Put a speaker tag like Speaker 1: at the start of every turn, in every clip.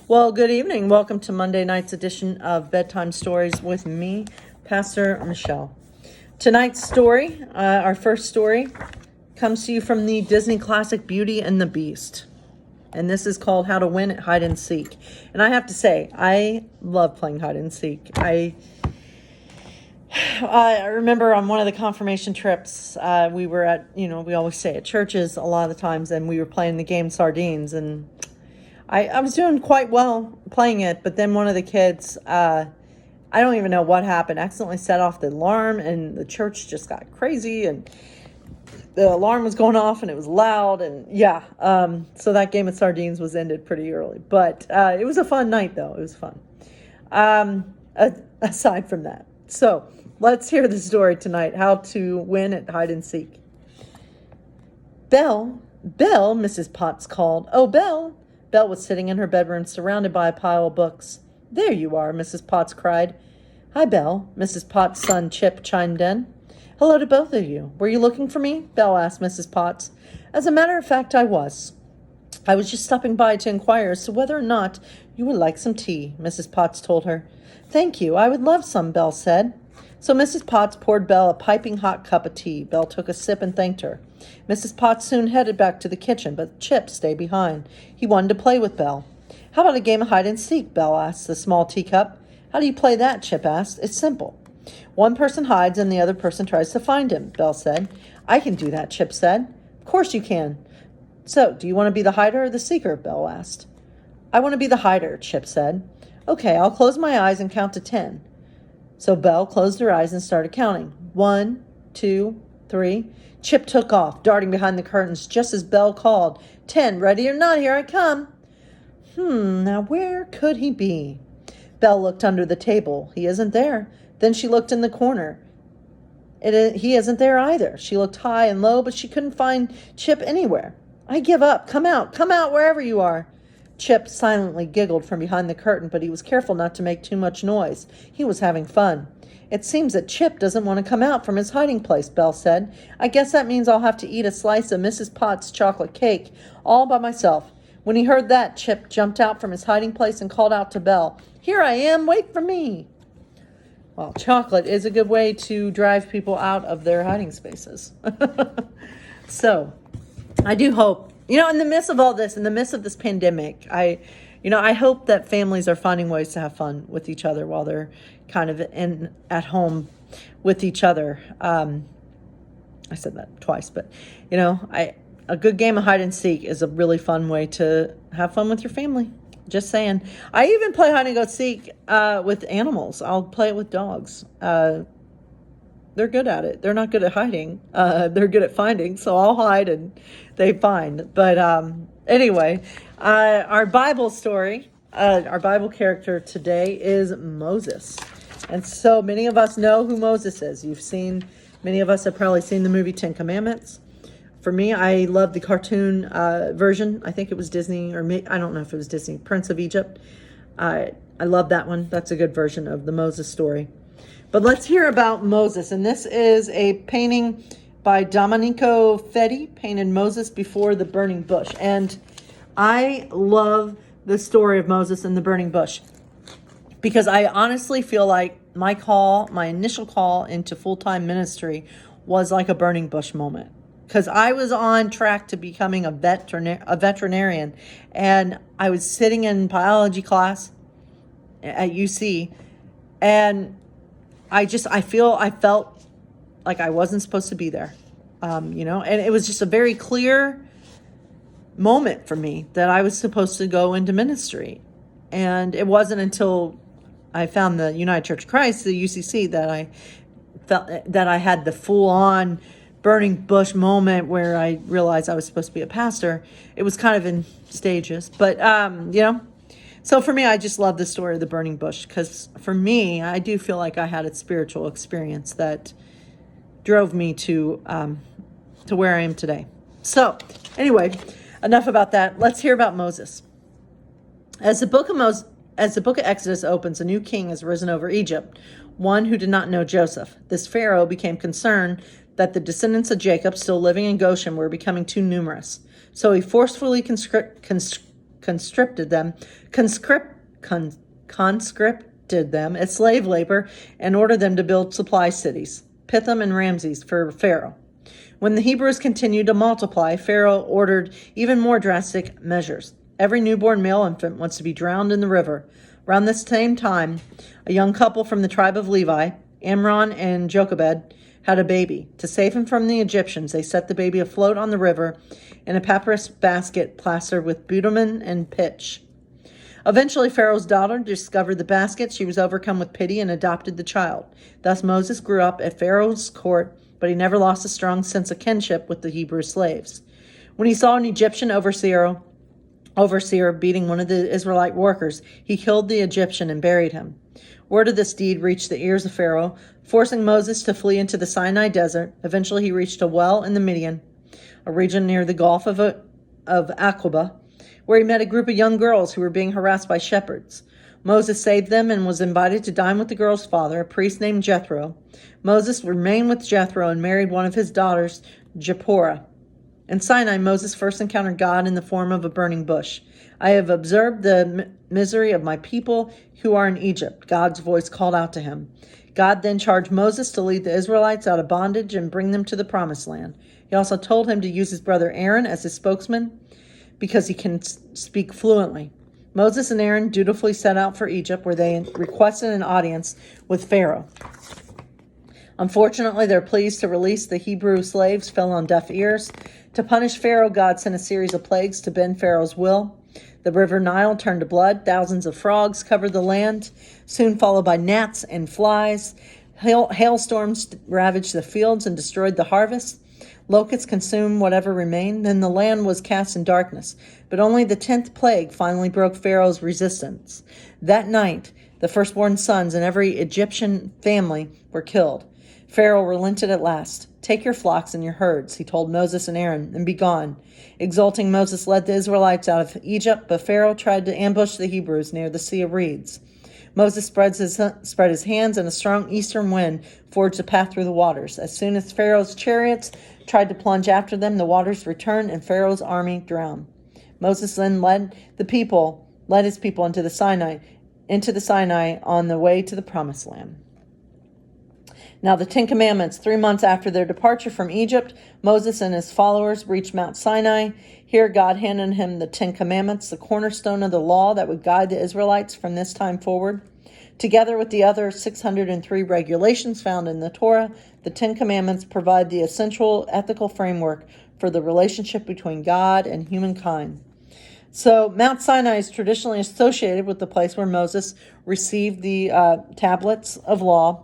Speaker 1: Well, good evening. Welcome to Monday night's edition of Bedtime Stories with me, Pastor Michelle. Tonight's story, our first story, comes to you from the Disney classic Beauty and the Beast. And this is called How to Win at Hide and Seek. And I have to say, I love playing hide and seek. I remember on one of the confirmation trips, we were at, we always say at churches a lot of the times, and we were playing the game Sardines, and I was doing quite well playing it, but then one of the kids, I don't even know what happened, accidentally set off the alarm, and the church just got crazy, and the alarm was going off, and it was loud, and so that game of Sardines was ended pretty early. But it was a fun night, though. It was fun. Aside from that. So let's hear the story tonight, how to win at hide and seek. Belle, Mrs. Potts called. Oh, Belle. Belle was sitting in her bedroom, surrounded by a pile of books. There you are, Mrs. Potts cried. Hi, Belle, Mrs. Potts' son Chip chimed in. Hello to both of you. Were you looking for me? Belle asked Mrs. Potts. As a matter of fact, I was. I was just stopping by to inquire as to whether or not you would like some tea, Mrs. Potts told her. Thank you, I would love some, Belle said. So Mrs. Potts poured Belle a piping hot cup of tea. Belle took a sip and thanked her. Mrs. Potts soon headed back to the kitchen, but Chip stayed behind. He wanted to play with Belle. How about a game of hide and seek? Belle asked the small teacup. How do you play that? Chip asked. It's simple. One person hides and the other person tries to find him, Belle said. I can do that, Chip said. Of course you can. So, do you want to be the hider or the seeker? Belle asked. I want to be the hider, Chip said. Okay, I'll close my eyes and count to 10. So Belle closed her eyes and started counting. 1, 2, 3. Chip took off, darting behind the curtains just as Belle called. 10, ready or not, here I come. Now where could he be? Belle looked under the table. He isn't there. Then she looked in the corner. He isn't there either. She looked high and low, but she couldn't find Chip anywhere. I give up. Come out wherever you are. Chip silently giggled from behind the curtain, but he was careful not to make too much noise. He was having fun. It seems that Chip doesn't want to come out from his hiding place, Belle said. I guess that means I'll have to eat a slice of Mrs. Potts' chocolate cake all by myself. When he heard that, Chip jumped out from his hiding place and called out to Belle, Here I am, wait for me. Well, chocolate is a good way to drive people out of their hiding spaces. So, I do hope, in the midst of all this, in the midst of this pandemic, I hope that families are finding ways to have fun with each other while they're kind of at home with each other. I said that twice, but a good game of hide and seek is a really fun way to have fun with your family. Just saying. I even play hide and go seek with animals. I'll play it with dogs. They're good at it. They're not good at hiding. They're good at finding. So I'll hide and they find. But anyway, our Bible story, our Bible character today is Moses. And so many of us know who Moses is. Many of us have probably seen the movie 10 Commandments. For me, I love the cartoon version. I think it was Disney, or I don't know if it was Disney, Prince of Egypt. I love that one. That's a good version of the Moses story. But let's hear about Moses. And this is a painting by Domenico Feti, painted Moses before the burning bush. And I love the story of Moses and the burning bush because I honestly feel like my initial call into full-time ministry was like a burning bush moment. Because I was on track to becoming a veterinarian, and I was sitting in biology class at UC, and I felt like I wasn't supposed to be there, and it was just a very clear moment for me that I was supposed to go into ministry, and it wasn't until I found the United Church of Christ, the UCC, that I felt that I had the full-on burning bush moment where I realized I was supposed to be a pastor. It was kind of in stages, but so for me, I just love the story of the burning bush, because for me, I do feel like I had a spiritual experience that drove me to where I am today. So anyway, enough about that. Let's hear about Moses. As the book of Exodus opens, a new king has risen over Egypt, one who did not know Joseph. This Pharaoh became concerned that the descendants of Jacob still living in Goshen were becoming too numerous. So he forcefully conscripted conscripted them as slave labor and ordered them to build supply cities, Pithom and Ramses, for Pharaoh. When the Hebrews continued to multiply, Pharaoh ordered even more drastic measures. Every newborn male infant was to be drowned in the river. Around this same time, a young couple from the tribe of Levi, Amram and Jochebed, had a baby. To save him from the Egyptians, they set the baby afloat on the river in a papyrus basket plastered with bitumen and pitch. Eventually, Pharaoh's daughter discovered the basket. She was overcome with pity and adopted the child. Thus, Moses grew up at Pharaoh's court, but he never lost a strong sense of kinship with the Hebrew slaves. When he saw an Egyptian overseer beating one of the Israelite workers, he killed the Egyptian and buried him. Word of this deed reached the ears of Pharaoh, forcing Moses to flee into the Sinai desert. Eventually, he reached a well in the Midian, a region near the Gulf of Aqaba, where he met a group of young girls who were being harassed by shepherds. Moses saved them and was invited to dine with the girls' father, a priest named Jethro. Moses remained with Jethro and married one of his daughters, Zipporah. In Sinai, Moses first encountered God in the form of a burning bush. I have observed the misery of my people who are in Egypt. God's voice called out to him. God then charged Moses to lead the Israelites out of bondage and bring them to the promised land. He also told him to use his brother Aaron as his spokesman because he can speak fluently. Moses and Aaron dutifully set out for Egypt, where they requested an audience with Pharaoh. Unfortunately, their pleas to release the Hebrew slaves fell on deaf ears. To punish Pharaoh, God sent a series of plagues to bend Pharaoh's will. The river Nile turned to blood. Thousands of frogs covered the land, soon followed by gnats and flies. Hailstorms ravaged the fields and destroyed the harvest. Locusts consumed whatever remained. Then the land was cast in darkness. But only the 10th plague finally broke Pharaoh's resistance. That night, the firstborn sons in every Egyptian family were killed. Pharaoh relented at last. Take your flocks and your herds, he told Moses and Aaron, and be gone. Exulting, Moses led the Israelites out of Egypt, but Pharaoh tried to ambush the Hebrews near the Sea of Reeds. Moses spread his hands, and a strong eastern wind forged a path through the waters. As soon as Pharaoh's chariots tried to plunge after them, the waters returned, and Pharaoh's army drowned. Moses then led his people into the Sinai on the way to the promised land. Now the 10 Commandments. 3 months after their departure from Egypt, Moses and his followers reached Mount Sinai. Here God handed him the 10 Commandments, the cornerstone of the law that would guide the Israelites from this time forward. Together with the other 603 regulations found in the Torah, the 10 Commandments provide the essential ethical framework for the relationship between God and humankind. So Mount Sinai is traditionally associated with the place where Moses received the tablets of law.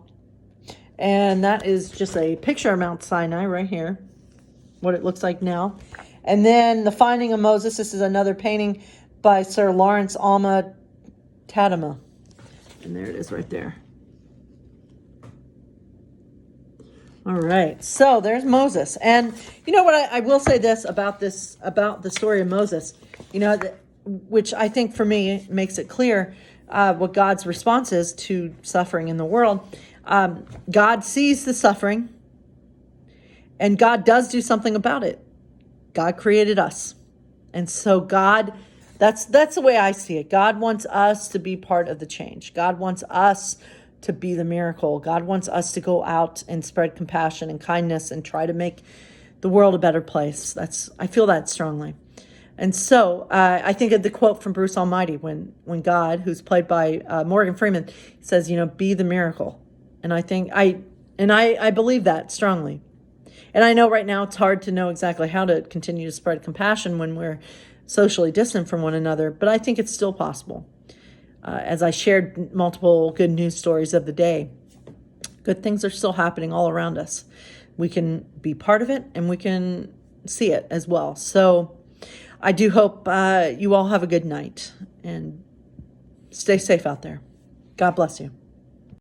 Speaker 1: And that is just a picture of Mount Sinai right here, what it looks like now. And then the finding of Moses. This is another painting by Sir Lawrence Alma Tadema. And there it is right there. All right, so there's Moses. And you know what, I will say this about the story of Moses, which I think for me makes it clear what God's response is to suffering in the world. God sees the suffering, and God does do something about it. God created us. And so that's the way I see it. God wants us to be part of the change. God wants us to be the miracle. God wants us to go out and spread compassion and kindness and try to make the world a better place. I feel that strongly. And so I think of the quote from Bruce Almighty when God, who's played by Morgan Freeman, says, be the miracle. And I believe that strongly. And I know right now it's hard to know exactly how to continue to spread compassion when we're socially distant from one another, but I think it's still possible. As I shared multiple good news stories of the day, good things are still happening all around us. We can be part of it, and we can see it as well. So I do hope you all have a good night, and stay safe out there. God bless you.